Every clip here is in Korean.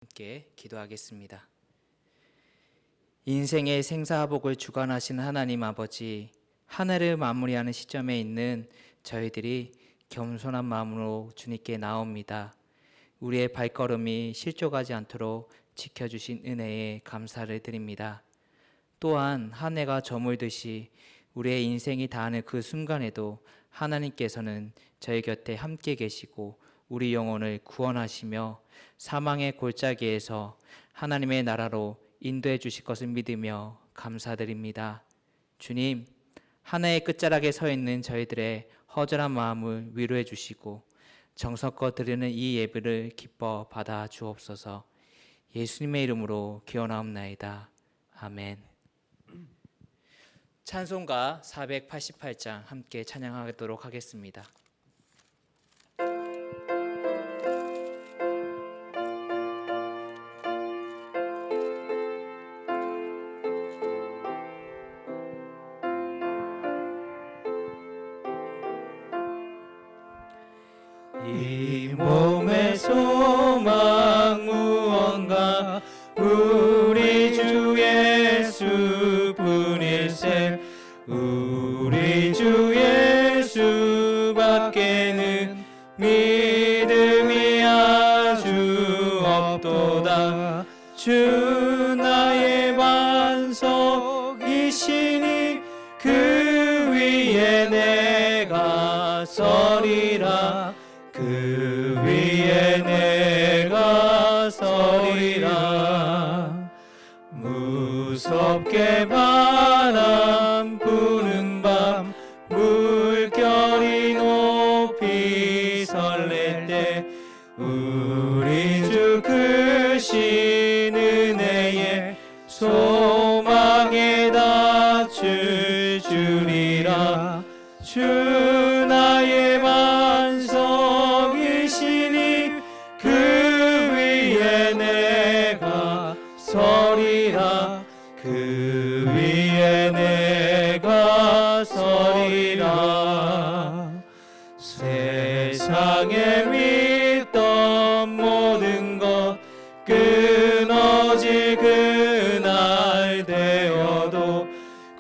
함께 기도하겠습니다. 인생의 생사화복을 주관하신 하나님 아버지, 한 해를 마무리하는 시점에 있는 저희들이 겸손한 마음으로 주님께 나옵니다. 우리의 발걸음이 실족하지 않도록 지켜주신 은혜에 감사를 드립니다. 또한 한 해가 저물듯이 우리의 인생이 다하는 그 순간에도 하나님께서는 저희 곁에 함께 계시고 우리 영혼을 구원하시며 사망의 골짜기에서 하나님의 나라로 인도해 주실 것을 믿으며 감사드립니다. 주님, 한 해의 끝자락에 서 있는 저희들의 허전한 마음을 위로해 주시고 정성껏 드리는 이 예배를 기뻐 받아 주옵소서. 예수님의 이름으로 기원하옵나이다. 아멘. 찬송가 488장 함께 찬양하도록 하겠습니다. 이 몸의 소망 무언가 우리 주 예수뿐일세. 우리 주 예수밖에는 믿음이 아주 없도다. 주 나의 반석이시니 그 위에 내가 서리라. 그 위에 내가 서리라. 무섭게 바람 부는 밤 물결이 높이 설렐 때 우리 주 크신 은혜에 소망에 닿을 줄이라. 주 나의 반석이시니 그 위에 내가 서리라. 그 위에 내가 서리라. 세상에 믿던 모든 것 끊어질 그날 되어도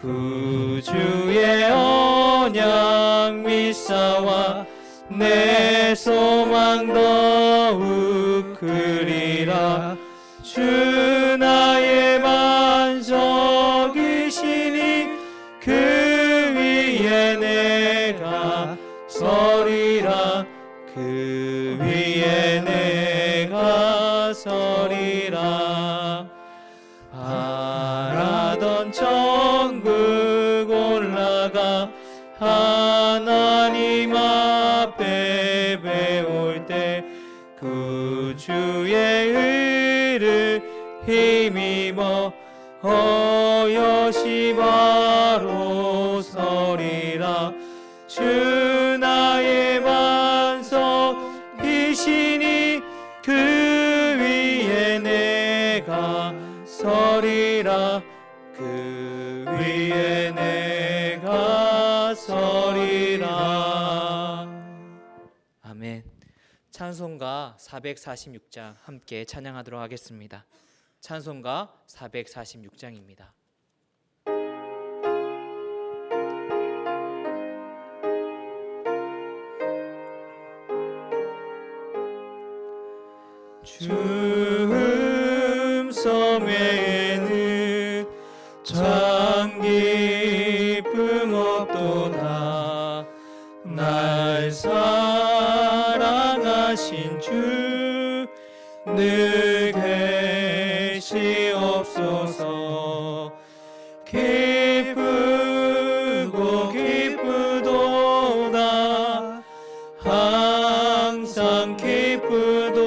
구주의 언약 믿사와 내 소망 더욱 크리라. 주 나의 반석이시니 그 위에 내가 서리라. 그 위에 내가 서리라. 바라던 천국 올라가 하나님 앞에 배울 때 구주의 의를 힘입어 어여시 바로 서리라. 주 나의 반석이시니 그 위에 내가 서리라. 그 위에 내가 서리라. 아멘. 찬송가 446장 함께 찬양하도록 하겠습니다. 찬송가 446장입니다. 주 음성 외에는 참 기쁨 없도다. 날 사랑하신 주 늘 계시옵소서. 기쁘고 기쁘도다. 항상 기쁘도다.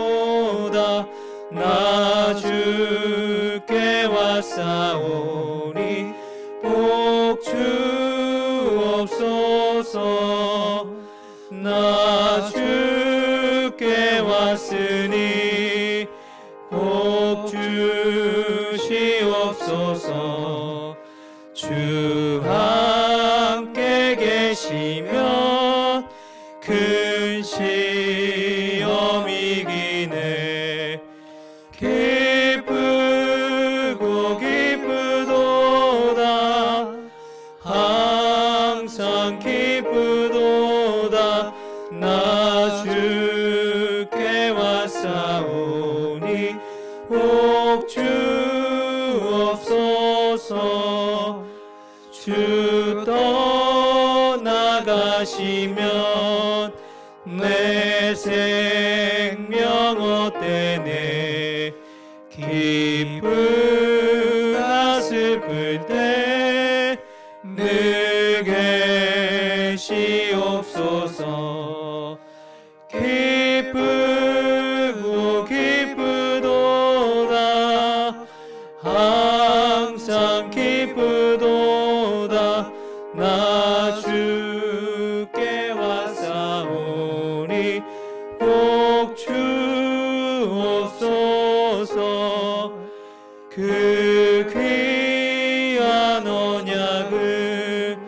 나 주께 왔사오니 복 주옵소서. 나 주께 왔으니 복 주시옵소서. 주 함께 계시면 큰 시험 이기네. 복 주옵소서. 주 떠나가시면 내 생명 헛되네. 기쁘다 슬플 때 늘 계시옵소서. 기쁘고 기쁘도다 항상 기쁘도다 나 주께 왔사오니 복 주옵소서. 그 귀한 언약을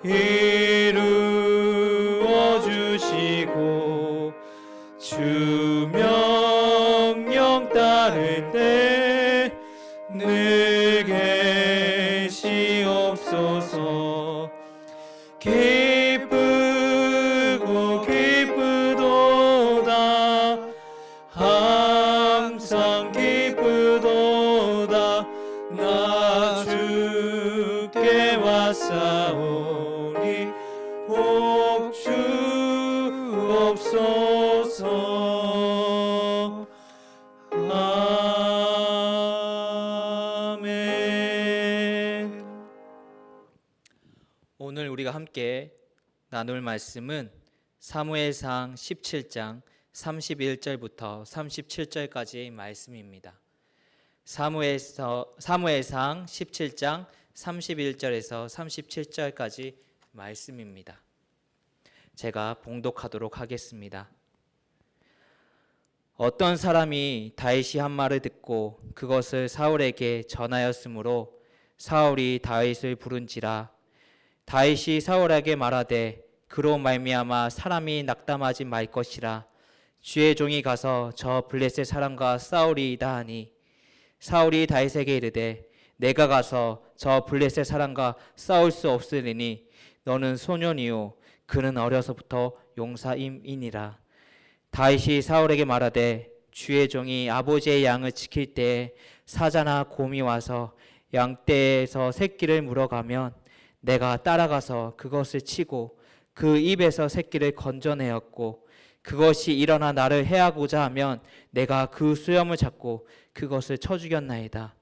이루어 주시고 주 명령 따를 때 늘 계시옵소서. 기쁘고 기쁘도다 항상 기쁘도다 나 주께 왔사오니 복 주옵소서. 아멘. 오늘 우리가 함께 나눌 말씀은 사무엘상 17장 31절부터 37절까지의 말씀입니다. 사무엘상 17장 31절에서 37절까지 말씀입니다. 제가 봉독하도록 하겠습니다. 어떤 사람이 다윗이 한 말을 듣고 그것을 사울에게 전하였으므로 사울이 다윗을 부른지라. 다윗이 사울에게 말하되 그로 말미암아 사람이 낙담하지 말 것이라. 주의 종이 가서 저 블레셋 사람과 싸우리이다 하니 사울이 다윗에게 이르되 내가 가서 저 블레셋 사람과 싸울 수 없으리니 너는 소년이요 그는 어려서부터 용사임이니라. 다윗이 사울에게 말하되 주의 종이 아버지의 양을 지킬 때에 사자나 곰이 와서 양떼에서 새끼를 물어가면 내가 따라가서 그것을 치고 그 입에서 새끼를 건져내었고 그것이 일어나 나를 해하고자 하면 내가 그 수염을 잡고 그것을 쳐 죽였나이다.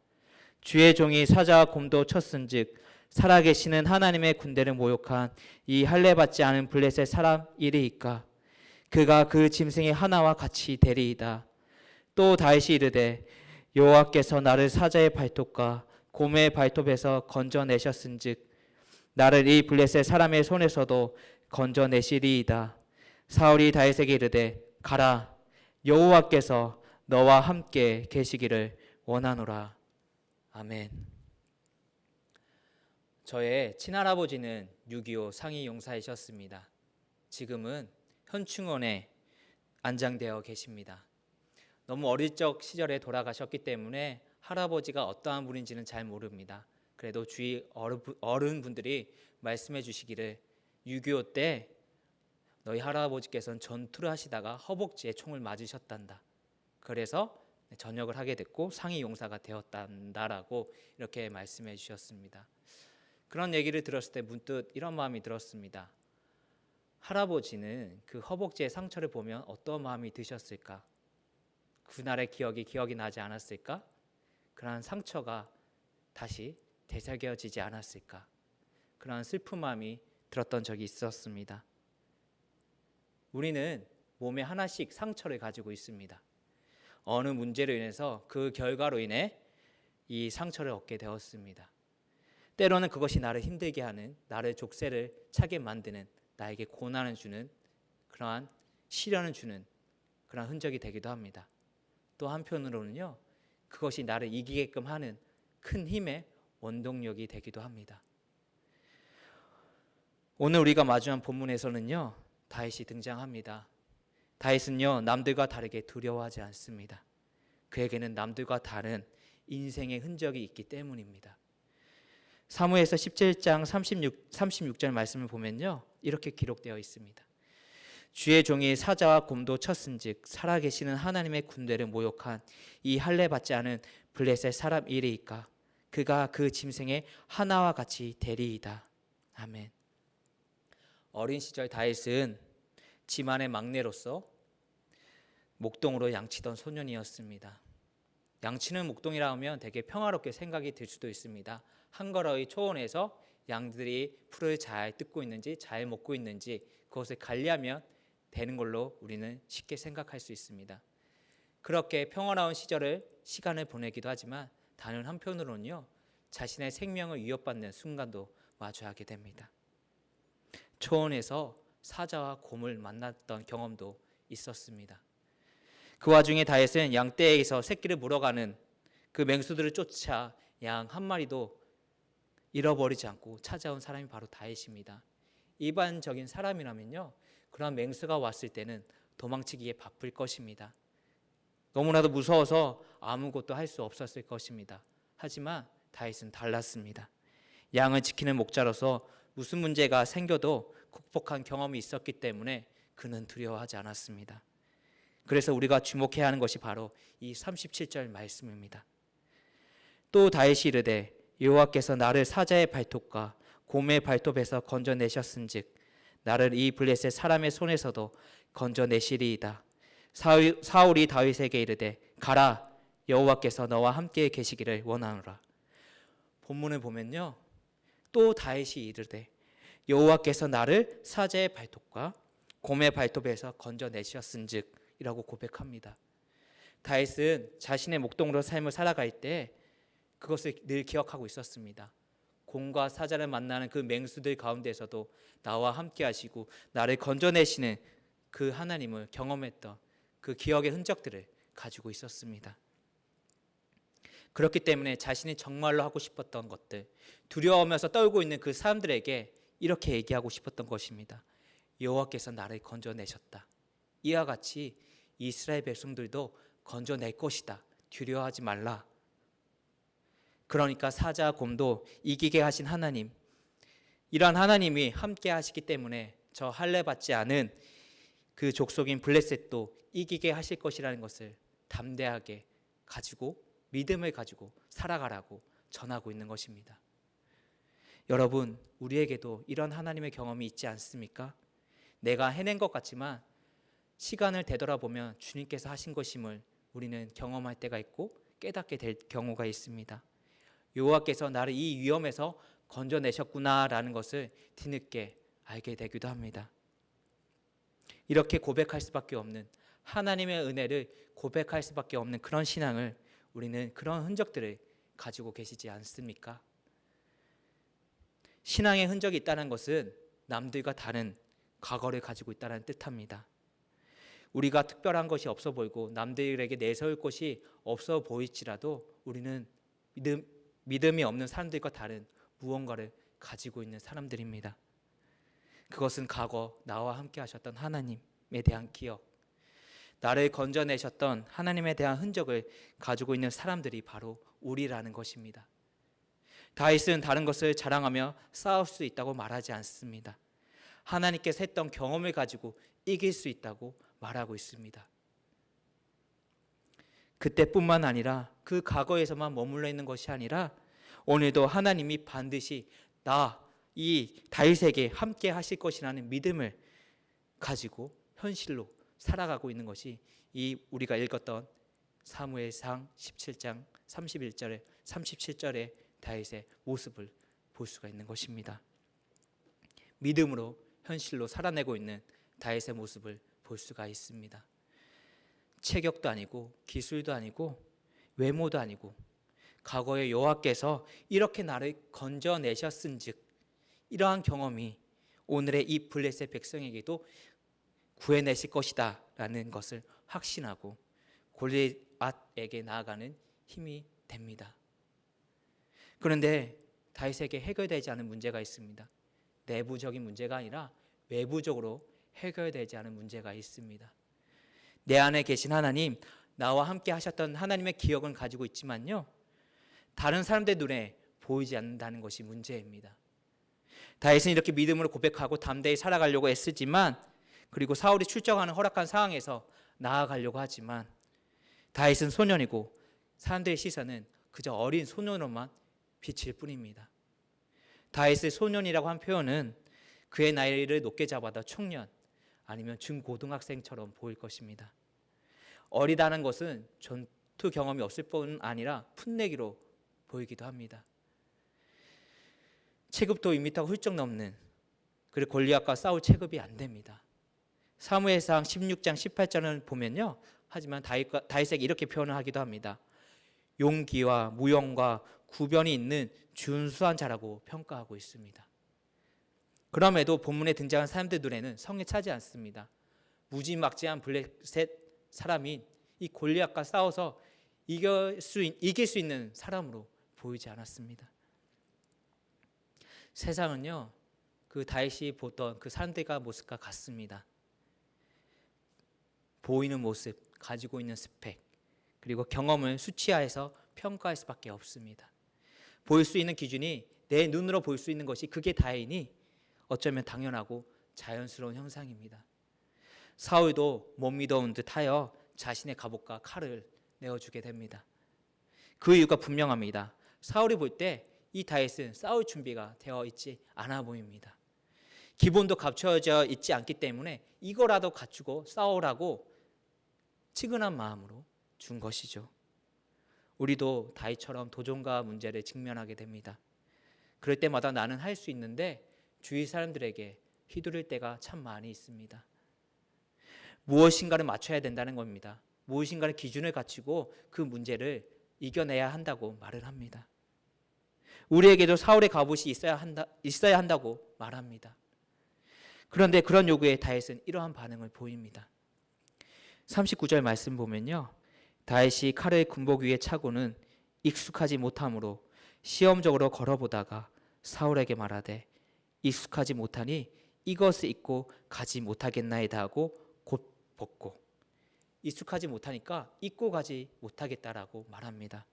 주의 종이 사자와 곰도 쳤은즉 살아계시는 하나님의 군대를 모욕한 이 할례받지 않은 블레셋 사람이리이까. 그가 그 짐승의 하나와 같이 되리이다. 또 다윗이 이르되 여호와께서 나를 사자의 발톱과 곰의 발톱에서 건져내셨은즉 나를 이 블레셋 사람의 손에서도 건져내시리이다. 사울이 다윗에게 이르되 가라 여호와께서 너와 함께 계시기를 원하노라. 아멘. 저의 친할아버지는 6.25 상위 용사이셨습니다. 지금은 현충원에 안장되어 계십니다. 너무 어릴 적 시절에 돌아가셨기 때문에 할아버지가 어떠한 분인지는 잘 모릅니다. 그래도 주위 어른분들이 말씀해 주시기를 6.25 때 너희 할아버지께서는 전투를 하시다가 허벅지에 총을 맞으셨단다. 그래서 전역을 하게 됐고 상위 용사가 되었단다라고 이렇게 말씀해 주셨습니다. 그런 얘기를 들었을 때 문득 이런 마음이 들었습니다. 할아버지는 그 허벅지의 상처를 보면 어떤 마음이 드셨을까? 그날의 기억이 나지 않았을까? 그러한 상처가 다시 되새겨지지 않았을까? 그러한 슬픈 마음이 들었던 적이 있었습니다. 우리는 몸에 하나씩 상처를 가지고 있습니다. 어느 문제로 인해서 그 결과로 인해 이 상처를 얻게 되었습니다. 때로는 그것이 나를 힘들게 하는, 나를 족쇄를 차게 만드는, 나에게 고난을 주는, 그러한 시련을 주는 그러한 흔적이 되기도 합니다. 또 한편으로는요, 그것이 나를 이기게끔 하는 큰 힘의 원동력이 되기도 합니다. 오늘 우리가 마주한 본문에서는요, 다윗이 등장합니다. 다윗은요, 남들과 다르게 두려워하지 않습니다. 그에게는 남들과 다른 인생의 흔적이 있기 때문입니다. 사무엘서 17장 36절 말씀을 보면요, 이렇게 기록되어 있습니다. 주의 종이 사자와 곰도 쳤은즉 살아계시는 하나님의 군대를 모욕한 이 할례 받지 않은 블레셋 사람 이리이까 그가 그 짐승의 하나와 같이 되리이다. 아멘. 어린 시절 다윗은 집안의 막내로서 목동으로 양치던 소년이었습니다. 양치는 목동이라 하면 되게 평화롭게 생각이 들 수도 있습니다. 한 걸어의 초원에서 양들이 풀을 잘 뜯고 있는지 잘 먹고 있는지 그것을 관리하면 되는 걸로 우리는 쉽게 생각할 수 있습니다. 그렇게 평화로운 시간을 보내기도 하지만 다른 한편으로는요, 자신의 생명을 위협받는 순간도 마주하게 됩니다. 초원에서 사자와 곰을 만났던 경험도 있었습니다. 그 와중에 다윗은 양떼에서 새끼를 물어가는 그 맹수들을 쫓아 양 한 마리도 잃어버리지 않고 찾아온 사람이 바로 다윗입니다. 일반적인 사람이라면요, 그런 맹수가 왔을 때는 도망치기에 바쁠 것입니다. 너무나도 무서워서 아무것도 할 수 없었을 것입니다. 하지만 다윗은 달랐습니다. 양을 지키는 목자로서 무슨 문제가 생겨도 극복한 경험이 있었기 때문에 그는 두려워하지 않았습니다. 그래서 우리가 주목해야 하는 것이 바로 이 37절 말씀입니다. 또 다윗이 이르되 여호와께서 나를 사자의 발톱과 곰의 발톱에서 건져내셨은즉 나를 이 블레셋 사람의 손에서도 건져내시리이다. 사울이 다윗에게 이르되 가라, 여호와께서 너와 함께 계시기를 원하노라. 본문을 보면요, 또 다윗이 이르되 여호와께서 나를 사자의 발톱과 곰의 발톱에서 건져내셨은즉 이라고 고백합니다. 다윗은 자신의 목동으로 삶을 살아갈 때 그것을 늘 기억하고 있었습니다. 곰과 사자를 만나는 그 맹수들 가운데서도 나와 함께 하시고 나를 건져내시는 그 하나님을 경험했던 그 기억의 흔적들을 가지고 있었습니다. 그렇기 때문에 자신이 정말로 하고 싶었던 것들, 두려워하면서 떨고 있는 그 사람들에게 이렇게 얘기하고 싶었던 것입니다. 여호와께서 나를 건져내셨다. 이와 같이 이스라엘 백성들도 건져낼 것이다. 두려워하지 말라. 그러니까 사자와 곰도 이기게 하신 하나님, 이러한 하나님이 함께 하시기 때문에 저 할례 받지 않은 그 족속인 블레셋도 이기게 하실 것이라는 것을 담대하게 가지고 믿음을 가지고 살아가라고 전하고 있는 것입니다. 여러분, 우리에게도 이런 하나님의 경험이 있지 않습니까? 내가 해낸 것 같지만 시간을 되돌아보면 주님께서 하신 것임을 우리는 경험할 때가 있고 깨닫게 될 경우가 있습니다. 여호와께서 나를 이 위험에서 건져내셨구나라는 것을 뒤늦게 알게 되기도 합니다. 이렇게 고백할 수밖에 없는, 하나님의 은혜를 고백할 수밖에 없는 그런 신앙을, 우리는 그런 흔적들을 가지고 계시지 않습니까? 신앙의 흔적이 있다는 것은 남들과 다른 과거를 가지고 있다는 뜻합니다. 우리가 특별한 것이 없어 보이고 남들에게 내세울 것이 없어 보일지라도 우리는 믿음이 없는 사람들과 다른 무언가를 가지고 있는 사람들입니다. 그것은 과거 나와 함께 하셨던 하나님에 대한 기억, 나를 건져내셨던 하나님에 대한 흔적을 가지고 있는 사람들이 바로 우리라는 것입니다. 다윗은 다른 것을 자랑하며 싸울 수 있다고 말하지 않습니다. 하나님께서 했던 경험을 가지고 이길 수 있다고 말하고 있습니다. 그때뿐만 아니라 그 과거에서만 머물러 있는 것이 아니라 오늘도 하나님이 반드시 이 다윗에게 함께 하실 것이라는 믿음을 가지고 현실로 살아가고 있는 것이 이 우리가 읽었던 사무엘상 17장 31절에 37절의 다윗의 모습을 볼 수가 있는 것입니다. 믿음으로 현실로 살아내고 있는 다윗의 모습을 볼 수가 있습니다. 체격도 아니고 기술도 아니고 외모도 아니고 과거에 여호와께서 이렇게 나를 건져내셨은즉 이러한 경험이 오늘의 이 블레셋 백성에게도 구해내실 것이다 라는 것을 확신하고 골리앗에게 나아가는 힘이 됩니다. 그런데 다윗에게 해결되지 않은 문제가 있습니다. 내부적인 문제가 아니라 외부적으로 해결되지 않은 문제가 있습니다. 내 안에 계신 하나님, 나와 함께 하셨던 하나님의 기억은 가지고 있지만요, 다른 사람들 눈에 보이지 않는다는 것이 문제입니다. 다윗은 이렇게 믿음으로 고백하고 담대히 살아가려고 애쓰지만 그리고 사울이 출정하는 허락한 상황에서 나아가려고 하지만 다윗은 소년이고 사람들의 시선은 그저 어린 소년으로만 비칠 뿐입니다. 다윗의 소년이라고 한 표현은 그의 나이를 높게 잡아다 청년 아니면 중고등학생처럼 보일 것입니다. 어리다는 것은 전투 경험이 없을 뿐 아니라 풋내기로 보이기도 합니다. 체급도 2m가 훌쩍 넘는, 그리고 골리앗과 싸울 체급이 안 됩니다. 사무엘상 16장 18절을 보면요, 하지만 다윗에게 이렇게 표현을 하기도 합니다. 용기와 무용과 구변이 있는 준수한 자라고 평가하고 있습니다. 그럼에도 본문에 등장한 사람들 눈에는 성에 차지 않습니다. 무지막지한 블레셋 사람인 이 골리앗과 싸워서 이길 수 있는 사람으로 보이지 않았습니다. 세상은요, 그 다윗이 보던 그 사람들과 모습과 같습니다. 보이는 모습, 가지고 있는 스펙, 그리고 경험을 수치화해서 평가할 수밖에 없습니다. 보일 수 있는 기준이 내 눈으로 볼 수 있는 것이 그게 다이니 어쩌면 당연하고 자연스러운 현상입니다. 사울도 못 믿어온 듯하여 자신의 갑옷과 칼을 내어주게 됩니다. 그 이유가 분명합니다. 사울이 볼 때 이 다윗은 싸울 준비가 되어 있지 않아 보입니다. 기본도 갖춰져 있지 않기 때문에 이거라도 갖추고 싸우라고 측은한 마음으로 준 것이죠. 우리도 다윗처럼 도전과 문제를 직면하게 됩니다. 그럴 때마다 나는 할 수 있는데 주위 사람들에게 휘두를 때가 참 많이 있습니다. 무엇인가를 맞춰야 된다는 겁니다. 무엇인가를 기준을 갖추고 그 문제를 이겨내야 한다고 말을 합니다. 우리에게도 사울의 갑옷이 있어야 한다고 말합니다. 그런데 그런 요구에 다윗은 이러한 반응을 보입니다. 39절 말씀 보면요, 다윗이 칼을 군복 위에 차고는 익숙하지 못함으로 시험적으로 걸어보다가 사울에게 말하되 익숙하지 못하니 이것을 입고 가지 못하겠나이다 하고 곧 벗고, 익숙하지 못하니까 입고 가지 못하겠다라고 말합니다.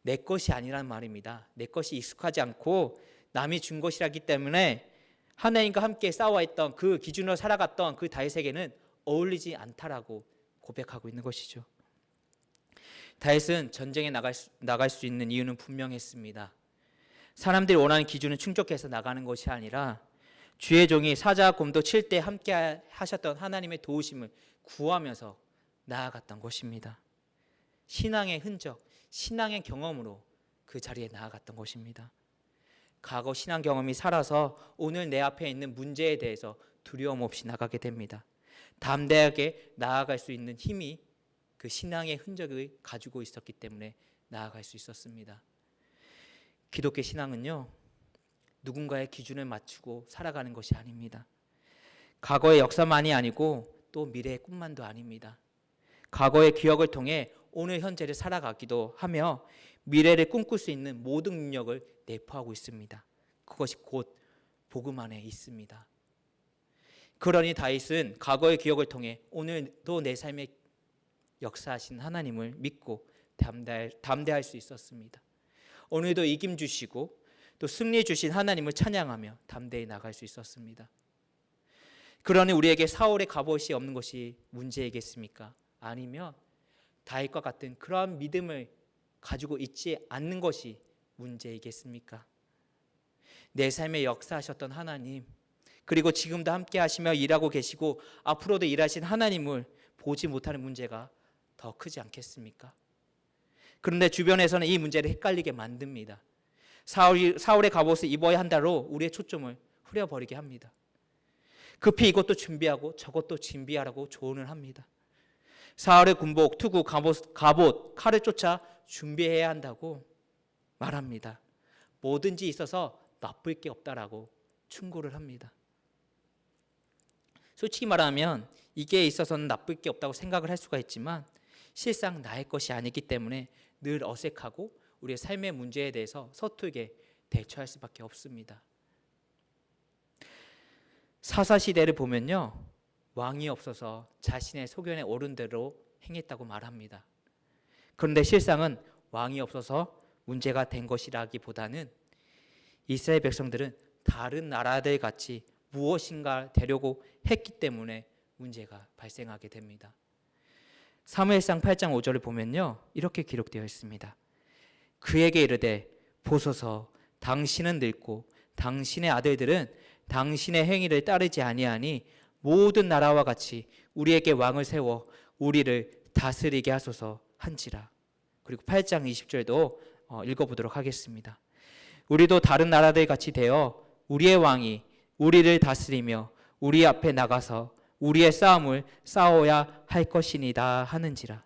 내 것이 아니란 말입니다. 내 것이 익숙하지 않고 남이 준 것이라기 때문에 하나님과 함께 싸워했던 그 기준으로 살아갔던 그 다윗에게는 어울리지 않다라고 고백하고 있는 것이죠. 다윗은 전쟁에 나갈 수 있는 이유는 분명했습니다. 사람들이 원하는 기준을 충족해서 나가는 것이 아니라 주의 종이 사자와 곰도 칠 때 함께 하셨던 하나님의 도우심을 구하면서 나아갔던 것입니다. 신앙의 흔적, 신앙의 경험으로 그 자리에 나아갔던 것입니다. 과거 신앙 경험이 살아서 오늘 내 앞에 있는 문제에 대해서 두려움 없이 나가게 됩니다. 담대하게 나아갈 수 있는 힘이 그 신앙의 흔적을 가지고 있었기 때문에 나아갈 수 있었습니다. 기독교 신앙은요, 누군가의 기준을 맞추고 살아가는 것이 아닙니다. 과거의 역사만이 아니고 또 미래의 꿈만도 아닙니다. 과거의 기억을 통해 오늘 현재를 살아가기도 하며 미래를 꿈꿀 수 있는 모든 능력을 내포하고 있습니다. 그것이 곧 복음 안에 있습니다. 그러니 다윗은 과거의 기억을 통해 오늘도 내 삶에 역사하신 하나님을 믿고 담대할 수 있었습니다. 오늘도 이김 주시고 또 승리 주신 하나님을 찬양하며 담대히 나갈 수 있었습니다. 그러니 우리에게 사울의 갑옷이 없는 것이 문제이겠습니까? 아니면 다윗과 같은 그러한 믿음을 가지고 있지 않는 것이 문제이겠습니까? 내 삶에 역사하셨던 하나님, 그리고 지금도 함께 하시며 일하고 계시고 앞으로도 일하신 하나님을 보지 못하는 문제가 더 크지 않겠습니까? 그런데 주변에서는 이 문제를 헷갈리게 만듭니다. 사울의 갑옷을 입어야 한다로 우리의 초점을 흐려버리게 합니다. 급히 이것도 준비하고 저것도 준비하라고 조언을 합니다. 사울의 군복, 투구, 갑옷, 칼을 쫓아 준비해야 한다고 말합니다. 뭐든지 있어서 나쁠 게 없다라고 충고를 합니다. 솔직히 말하면 이게 있어서는 나쁠 게 없다고 생각을 할 수가 있지만 실상 나의 것이 아니기 때문에 늘 어색하고 우리의 삶의 문제에 대해서 서툴게 대처할 수밖에 없습니다. 사사시대를 보면요, 왕이 없어서 자신의 소견에 옳은 대로 행했다고 말합니다. 그런데 실상은 왕이 없어서 문제가 된 것이라기보다는 이스라엘 백성들은 다른 나라들 같이 무엇인가 되려고 했기 때문에 문제가 발생하게 됩니다. 사무엘상 8장 5절을 보면요, 이렇게 기록되어 있습니다. 그에게 이르되 보소서, 당신은 늙고 당신의 아들들은 당신의 행위를 따르지 아니하니 모든 나라와 같이 우리에게 왕을 세워 우리를 다스리게 하소서 한지라. 그리고 8장 20절도 읽어보도록 하겠습니다. 우리도 다른 나라들 같이 되어 우리의 왕이 우리를 다스리며 우리 앞에 나가서 우리의 싸움을 싸워야 할 것이니다 하는지라.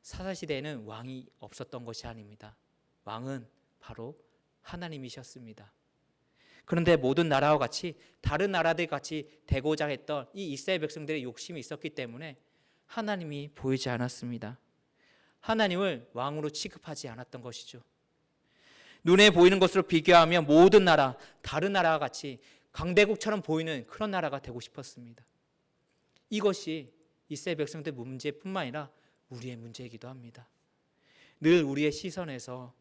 사사시대에는 왕이 없었던 것이 아닙니다. 왕은 바로 하나님이셨습니다. 그런데 모든 나라와 같이 다른 나라들 같이 되고자 했던 이 이스라엘 백성들의 욕심이 있었기 때문에 하나님이 보이지 않았습니다. 하나님을 왕으로 취급하지 않았던 것이죠. 눈에 보이는 것으로 비교하면 모든 나라, 다른 나라와 같이 강대국처럼 보이는 그런 나라가 되고 싶었습니다. 이것이 이스라엘 백성들 문제뿐만 아니라 우리의 문제이기도 합니다. 늘 우리의 시선에서,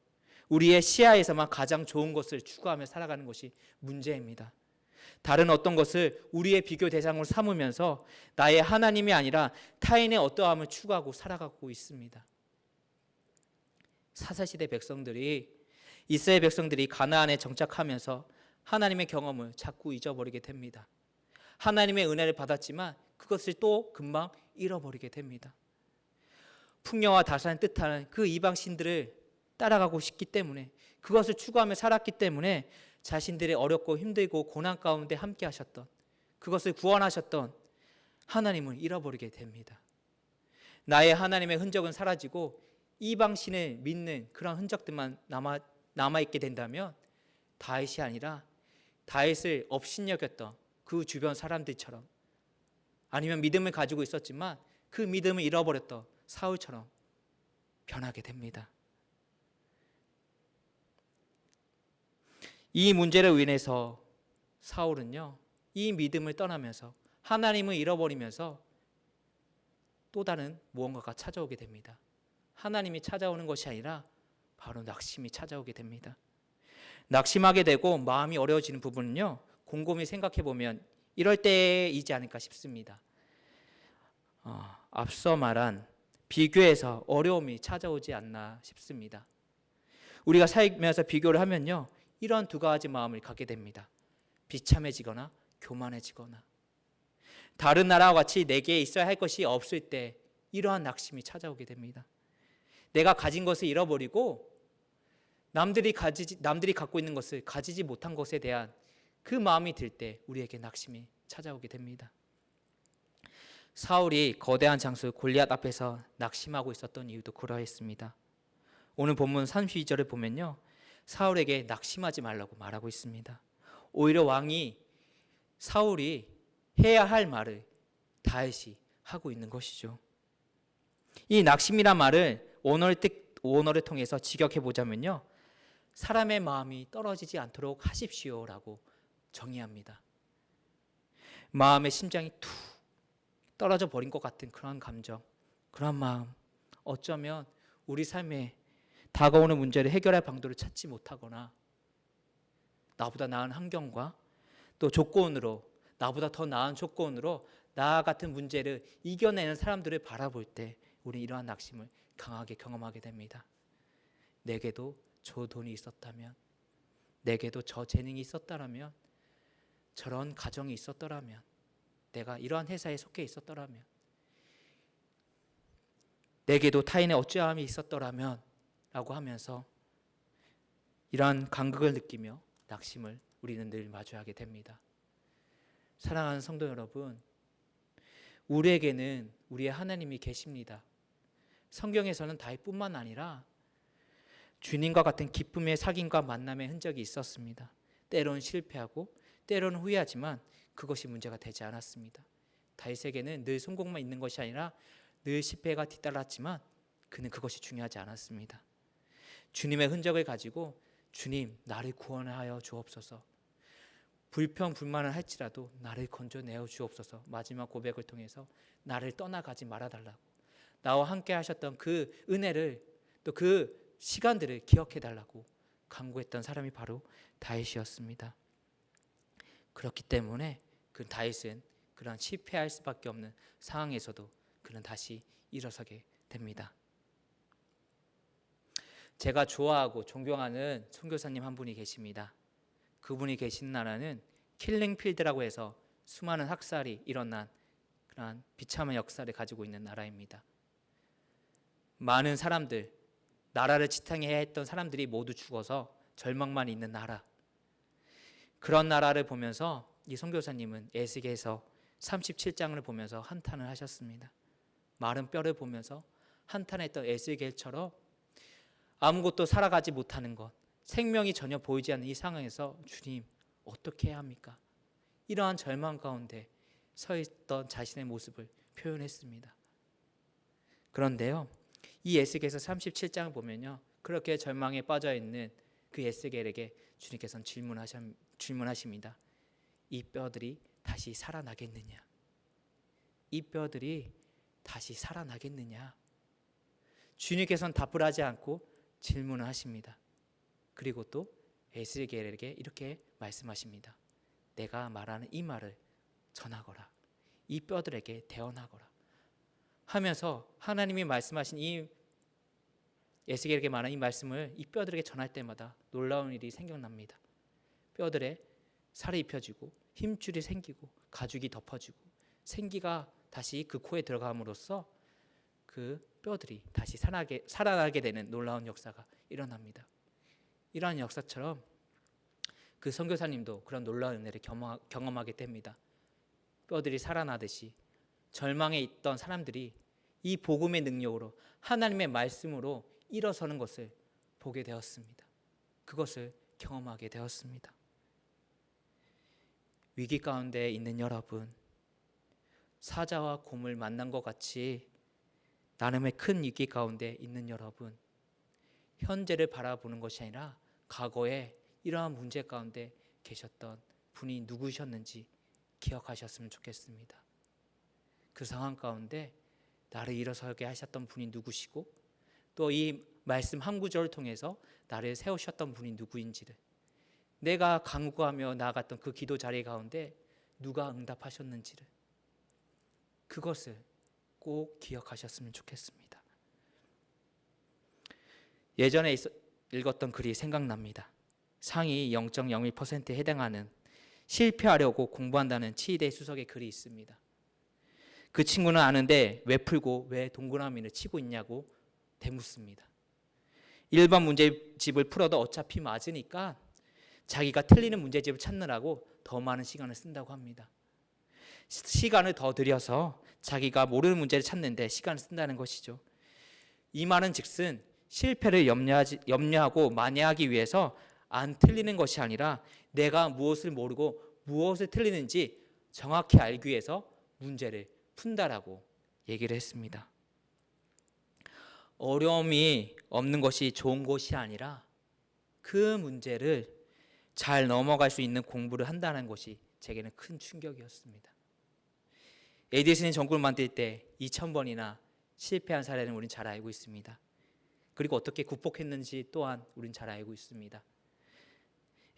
우리의 시야에서만 가장 좋은 것을 추구하며 살아가는 것이 문제입니다. 다른 어떤 것을 우리의 비교 대상으로 삼으면서 나의 하나님이 아니라 타인의 어떠함을 추구하고 살아가고 있습니다. 사사시대 백성들이, 이스라엘 백성들이 가나안에 정착하면서 하나님의 경험을 자꾸 잊어버리게 됩니다. 하나님의 은혜를 받았지만 그것을 또 금방 잃어버리게 됩니다. 풍요와 다산을 뜻하는 그 이방 신들을 따라가고 싶기 때문에, 그것을 추구하며 살았기 때문에 자신들의 어렵고 힘들고 고난 가운데 함께 하셨던, 그것을 구원하셨던 하나님을 잃어버리게 됩니다. 나의 하나님의 흔적은 사라지고 이방 신을 믿는 그런 흔적들만 남아있게 된다면 다윗이 아니라 다윗을 업신여겼던 그 주변 사람들처럼, 아니면 믿음을 가지고 있었지만 그 믿음을 잃어버렸던 사울처럼 변하게 됩니다. 이 문제로 인해서 사울은요, 이 믿음을 떠나면서 하나님을 잃어버리면서 또 다른 무언가가 찾아오게 됩니다. 하나님이 찾아오는 것이 아니라 바로 낙심이 찾아오게 됩니다. 낙심하게 되고 마음이 어려워지는 부분은요, 곰곰이 생각해 보면 이럴 때이지 않을까 싶습니다. 앞서 말한 비교에서 어려움이 찾아오지 않나 싶습니다. 우리가 살면서 비교를 하면요, 이런 두 가지 마음을 갖게 됩니다. 비참해지거나 교만해지거나, 다른 나라와 같이 내게 있어야 할 것이 없을 때 이러한 낙심이 찾아오게 됩니다. 내가 가진 것을 잃어버리고 남들이 갖고 있는 것을 가지지 못한 것에 대한 그 마음이 들 때 우리에게 낙심이 찾아오게 됩니다. 사울이 거대한 장수 골리앗 앞에서 낙심하고 있었던 이유도 그러했습니다. 오늘 본문 32절을 보면요, 사울에게 낙심하지 말라고 말하고 있습니다. 오히려 왕이, 사울이 해야 할 말을 다윗이 하고 있는 것이죠. 이 낙심이란 말을 원어를 통해서 직역해 보자면요, 사람의 마음이 떨어지지 않도록 하십시오라고 정의합니다. 마음의 심장이 툭 떨어져 버린 것 같은 그런 감정, 그런 마음, 어쩌면 우리 삶에 다가오는 문제를 해결할 방도를 찾지 못하거나 나보다 나은 환경과 또 조건으로, 나보다 더 나은 조건으로 나 같은 문제를 이겨내는 사람들을 바라볼 때 우리 이러한 낙심을 강하게 경험하게 됩니다. 내게도 저 돈이 있었다면, 내게도 저 재능이 있었더라면, 저런 가정이 있었더라면, 내가 이러한 회사에 속해 있었더라면, 내게도 타인의 어찌함이 있었더라면 라고 하면서 이러한 간극을 느끼며 낙심을 우리는 늘 마주하게 됩니다. 사랑하는 성도 여러분, 우리에게는 우리의 하나님이 계십니다. 성경에서는 다윗뿐만 아니라 주님과 같은 기쁨의 사귐과 만남의 흔적이 있었습니다. 때로는 실패하고 때로는 후회하지만 그것이 문제가 되지 않았습니다. 다윗에게는 늘 성공만 있는 것이 아니라 늘 실패가 뒤따랐지만 그는 그것이 중요하지 않았습니다. 주님의 흔적을 가지고 주님, 나를 구원하여 주옵소서, 불평불만을 할지라도 나를 건져내어 주옵소서, 마지막 고백을 통해서 나를 떠나가지 말아달라고, 나와 함께 하셨던 그 은혜를, 또 그 시간들을 기억해달라고 간구했던 사람이 바로 다윗이었습니다. 그렇기 때문에 그 다윗은 그런 실패할 수밖에 없는 상황에서도 그는 다시 일어서게 됩니다. 제가 좋아하고 존경하는 선교사님 한 분이 계십니다. 그분이 계신 나라는 킬링필드라고 해서 수많은 학살이 일어난 그러한 비참한 역사를 가지고 있는 나라입니다. 많은 사람들, 나라를 지탱해야 했던 사람들이 모두 죽어서 절망만 있는 나라. 그런 나라를 보면서 이 선교사님은 에스겔서 37장을 보면서 한탄을 하셨습니다. 마른 뼈를 보면서 한탄했던 에스겔처럼 아무것도 살아가지 못하는 것, 생명이 전혀 보이지 않는 이 상황에서 주님 어떻게 해야 합니까? 이러한 절망 가운데 서 있던 자신의 모습을 표현했습니다. 그런데요, 이 에스겔서 37장을 보면요, 그렇게 절망에 빠져 있는 그 에스겔에게 주님께서는 질문하십니다. 이 뼈들이 다시 살아나겠느냐? 이 뼈들이 다시 살아나겠느냐? 주님께서는 답을 하지 않고 질문을 하십니다. 그리고 또 에스겔에게 이렇게 말씀하십니다. 내가 말하는 이 말을 전하거라. 이 뼈들에게 대언하거라. 하면서 하나님이 말씀하신 이 에스겔에게 말한 이 말씀을 이 뼈들에게 전할 때마다 놀라운 일이 생겨납니다. 뼈들에 살이 입혀지고 힘줄이 생기고 가죽이 덮어지고 생기가 다시 그 코에 들어감으로써 그 뼈들이 다시 살아나게 되는 놀라운 역사가 일어납니다. 이러한 역사처럼 그 선교사님도 그런 놀라운 은혜를 경험하게 됩니다. 뼈들이 살아나듯이 절망에 있던 사람들이 이 복음의 능력으로 하나님의 말씀으로 일어서는 것을 보게 되었습니다. 그것을 경험하게 되었습니다. 위기 가운데 있는 여러분, 사자와 곰을 만난 것 같이 나름의 큰 위기 가운데 있는 여러분, 현재를 바라보는 것이 아니라 과거에 이러한 문제 가운데 계셨던 분이 누구셨는지 기억하셨으면 좋겠습니다. 그 상황 가운데 나를 일어서게 하셨던 분이 누구시고 또 이 말씀 한 구절을 통해서 나를 세우셨던 분이 누구인지를, 내가 간구하며 나아갔던 그 기도 자리 가운데 누가 응답하셨는지를, 그것을 꼭 기억하셨으면 좋겠습니다. 예전에 읽었던 글이 생각납니다. 상위 0.01%에 해당하는 실패하려고 공부한다는 치이대 수석의 글이 있습니다. 그 친구는 아는데 왜 풀고 왜 동그라미를 치고 있냐고 되묻습니다. 일반 문제집을 풀어도 어차피 맞으니까 자기가 틀리는 문제집을 찾느라고 더 많은 시간을 쓴다고 합니다. 시간을 더 들여서 자기가 모르는 문제를 찾는데 시간을 쓴다는 것이죠. 이 말은 즉슨 실패를 염려하고 만회하기 위해서 안 틀리는 것이 아니라 내가 무엇을 모르고 무엇을 틀리는지 정확히 알기 위해서 문제를 푼다라고 얘기를 했습니다. 어려움이 없는 것이 좋은 것이 아니라 그 문제를 잘 넘어갈 수 있는 공부를 한다는 것이 제게는 큰 충격이었습니다. 에디슨이 전구를 만들 때 2000번이나 실패한 사례는 우린 잘 알고 있습니다. 그리고 어떻게 극복했는지 또한 우린 잘 알고 있습니다.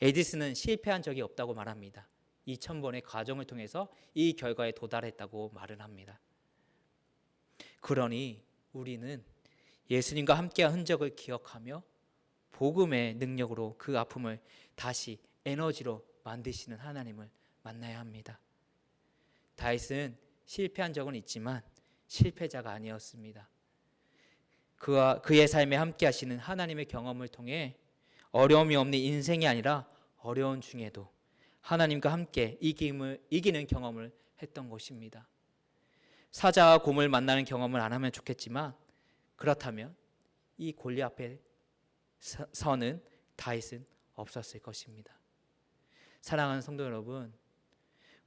에디슨은 실패한 적이 없다고 말합니다. 2000번의 과정을 통해서 이 결과에 도달했다고 말을 합니다. 그러니 우리는 예수님과 함께한 흔적을 기억하며 복음의 능력으로 그 아픔을 다시 에너지로 만드시는 하나님을 만나야 합니다. 다윗은 실패한 적은 있지만 실패자가 아니었습니다. 그의 삶에 함께 하시는 하나님의 경험을 통해 어려움이 없는 인생이 아니라 어려운 중에도 하나님과 함께 이기는 경험을 했던 것입니다. 사자와 곰을 만나는 경험을 안 하면 좋겠지만 그렇다면 이 골리앗 앞에 서는 다윗은 없었을 것입니다. 사랑하는 성도 여러분,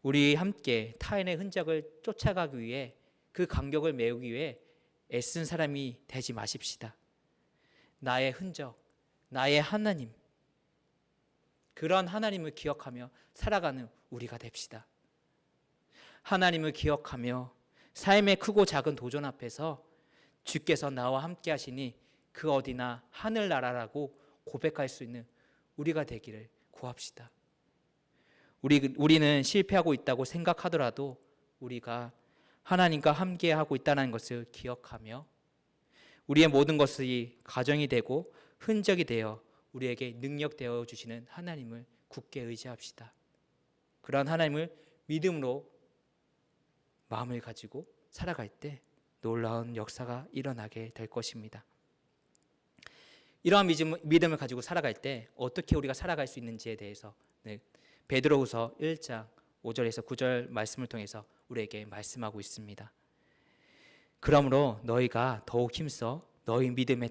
우리 함께 타인의 흔적을 쫓아가기 위해 그 간격을 메우기 위해 애쓴 사람이 되지 마십시다. 나의 흔적, 나의 하나님, 그런 하나님을 기억하며 살아가는 우리가 됩시다. 하나님을 기억하며 삶의 크고 작은 도전 앞에서 주께서 나와 함께 하시니 그 어디나 하늘나라라고 고백할 수 있는 우리가 되기를 구합시다. 우리는 실패하고 있다고 생각하더라도 우리가 하나님과 함께하고 있다는 것을 기억하며 우리의 모든 것이 가정이 되고 흔적이 되어 우리에게 능력 되어 주시는 하나님을 굳게 의지합시다. 그러한 하나님을 믿음으로 마음을 가지고 살아갈 때 놀라운 역사가 일어나게 될 것입니다. 이러한 믿음을 가지고 살아갈 때 어떻게 우리가 살아갈 수 있는지에 대해서 베드로후서 1장 5절에서 9절 말씀을 통해서 우리에게 말씀하고 있습니다. 그러므로 너희가 더욱 힘써 너희 믿음의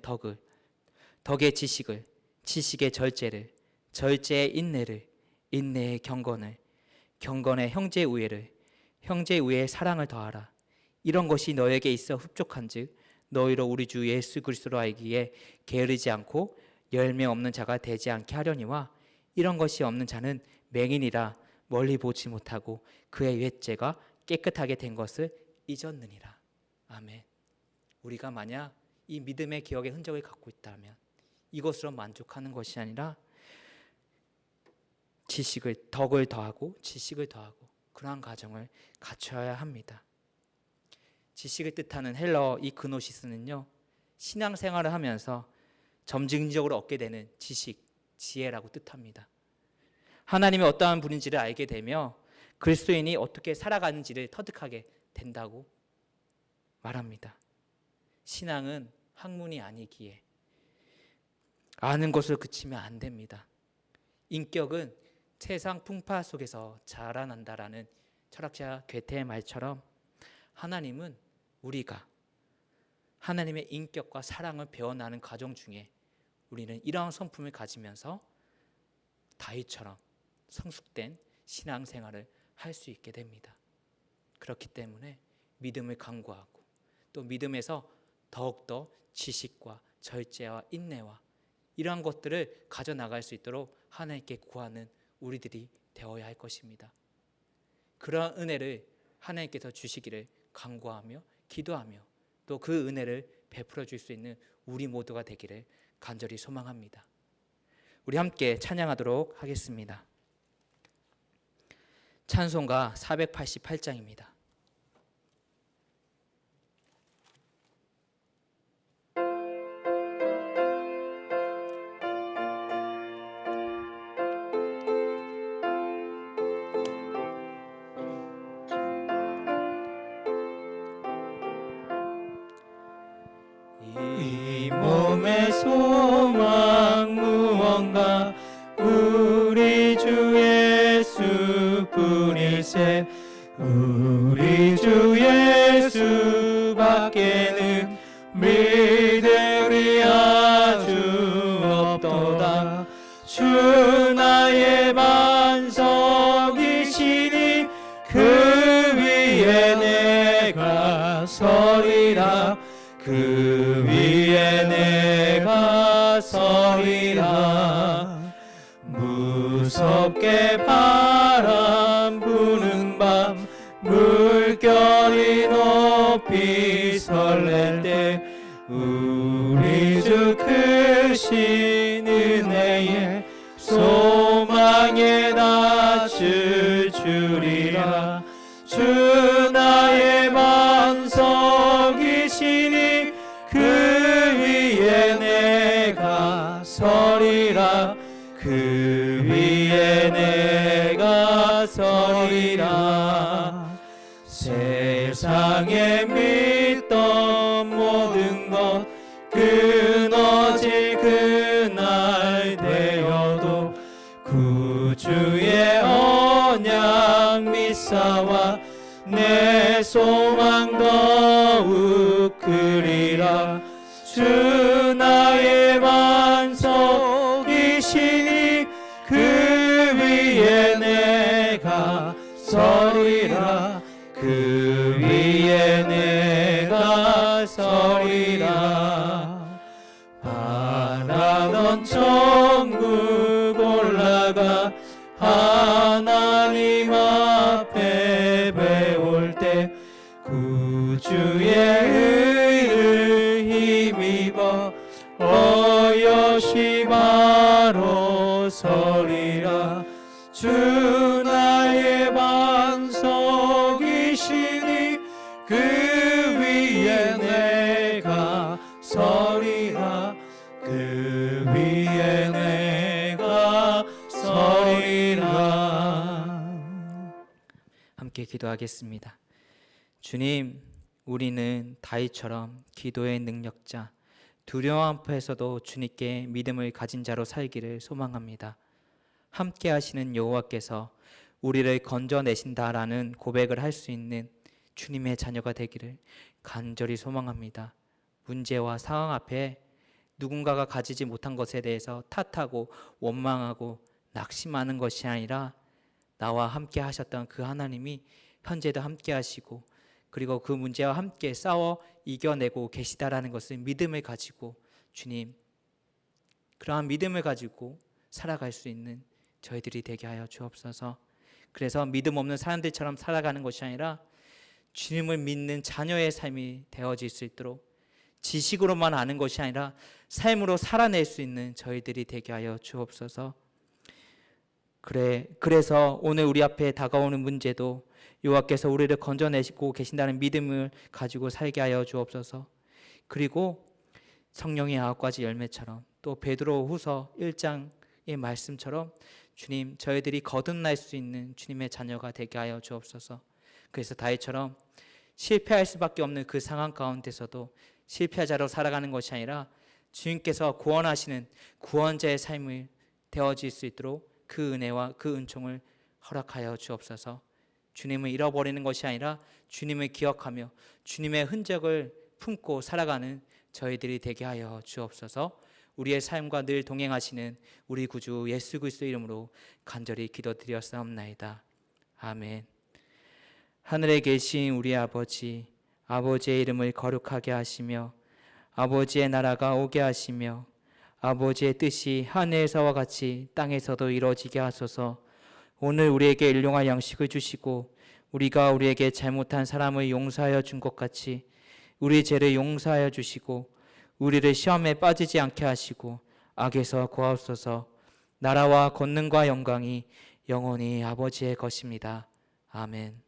덕의 지식을, 지식의 절제를, 절제의 인내를, 인내의 경건을, 경건의 형제의 우애를, 형제의 우애의 사랑을 더하라. 이런 것이 너에게 있어 흡족한즉 너희로 우리 주 예수 그리스도로 알기에 게으르지 않고 열매 없는 자가 되지 않게 하려니와 이런 것이 없는 자는 맹인이라 멀리 보지 못하고 그의 옛죄가 깨끗하게 된 것을 잊었느니라. 아멘. 우리가 만약 이 믿음의 기억의 흔적을 갖고 있다면 이것으로 만족하는 것이 아니라 덕을 더하고 지식을 더하고 그러한 가정을 갖춰야 합니다. 지식을 뜻하는 헬러 이 그노시스는요, 신앙생활을 하면서 점진적으로 얻게 되는 지식, 지혜라고 뜻합니다. 하나님이 어떠한 분인지를 알게 되며 그리스도인이 어떻게 살아가는지를 터득하게 된다고 말합니다. 신앙은 학문이 아니기에 아는 것으로 그치면 안 됩니다. 인격은 세상 풍파 속에서 자라난다라는 철학자 괴테의 말처럼 하나님은 우리가 하나님의 인격과 사랑을 배워나는 과정 중에 우리는 이러한 성품을 가지면서 다윗처럼 성숙된 신앙생활을 할 수 있게 됩니다. 그렇기 때문에 믿음을 강구하고 또 믿음에서 더욱더 지식과 절제와 인내와 이러한 것들을 가져나갈 수 있도록 하나님께 구하는 우리들이 되어야 할 것입니다. 그러한 은혜를 하나님께서 주시기를 간구하며 기도하며 또 그 은혜를 베풀어 줄 수 있는 우리 모두가 되기를 간절히 소망합니다. 우리 함께 찬양하도록 하겠습니다. 찬송가 488장입니다. 이 몸의 소망 무언가 우리 주 예수뿐일세. 우리 주 예수밖에는 믿음이 아주 없도다. 주 나의 반석이시니 그 위에 내가 서리라. 그 위에 내가 서리라. 무섭게 바람 부는 밤 물결이 높이 설렐 때 우리 주 크신 은혜에 소망의 낯을 주리라. 주 나의 반석이시니 그 위에 내가 서리라. 그 위에 내가 서리라. 세상에 믿던 모든 것 끊어질 그날 되어도 구주의 언약 믿사와 내 소망 더욱 크리라. 주 나의 반석이시니 그 위에 내가 서리라. 그 위에 내가 서리라. 바라던 천국 올라가 하나님 앞에 배울 때 구주의 의를 힘입어 어여시 바로 서리라. 주 그 위에 내가 서리라. 함께 기도하겠습니다. 주님, 우리는 다윗처럼 기도의 능력자, 두려움 앞에서도 주님께 믿음을 가진 자로 살기를 소망합니다. 함께 하시는 여호와께서 우리를 건져내신다라는 고백을 할 수 있는 주님의 자녀가 되기를 간절히 소망합니다. 문제와 상황 앞에 누군가가 가지지 못한 것에 대해서 탓하고 원망하고 낙심하는 것이 아니라 나와 함께 하셨던 그 하나님이 현재도 함께 하시고 그리고 그 문제와 함께 싸워 이겨내고 계시다라는 것을 믿음을 가지고 주님, 그러한 믿음을 가지고 살아갈 수 있는 저희들이 되게 하여 주옵소서. 그래서 믿음 없는 사람들처럼 살아가는 것이 아니라 주님을 믿는 자녀의 삶이 되어질 수 있도록 지식으로만 아는 것이 아니라 삶으로 살아낼 수 있는 저희들이 되게 하여 주옵소서. 그래서 오늘 우리 앞에 다가오는 문제도 여호와께서 우리를 건져내시고 계신다는 믿음을 가지고 살게 하여 주옵소서. 그리고 성령의 9가지 열매처럼 또 베드로후서 1장의 말씀처럼 주님, 저희들이 거듭날 수 있는 주님의 자녀가 되게 하여 주옵소서. 그래서 다윗처럼 실패할 수밖에 없는 그 상황 가운데서도 실패자로 살아가는 것이 아니라 주님께서 구원하시는 구원자의 삶을 되어질 수 있도록 그 은혜와 그 은총을 허락하여 주옵소서. 주님을 잃어버리는 것이 아니라 주님을 기억하며 주님의 흔적을 품고 살아가는 저희들이 되게 하여 주옵소서. 우리의 삶과 늘 동행하시는 우리 구주 예수 그리스도의 이름으로 간절히 기도드렸사옵나이다. 아멘. 하늘에 계신 우리 아버지, 아버지의 이름을 거룩하게 하시며 아버지의 나라가 오게 하시며 아버지의 뜻이 하늘에서와 같이 땅에서도 이루어지게 하소서. 오늘 우리에게 일용할 양식을 주시고 우리가 우리에게 잘못한 사람을 용서하여 준 것 같이 우리 죄를 용서하여 주시고 우리를 시험에 빠지지 않게 하시고 악에서 구하옵소서. 나라와 권능과 영광이 영원히 아버지의 것입니다. 아멘.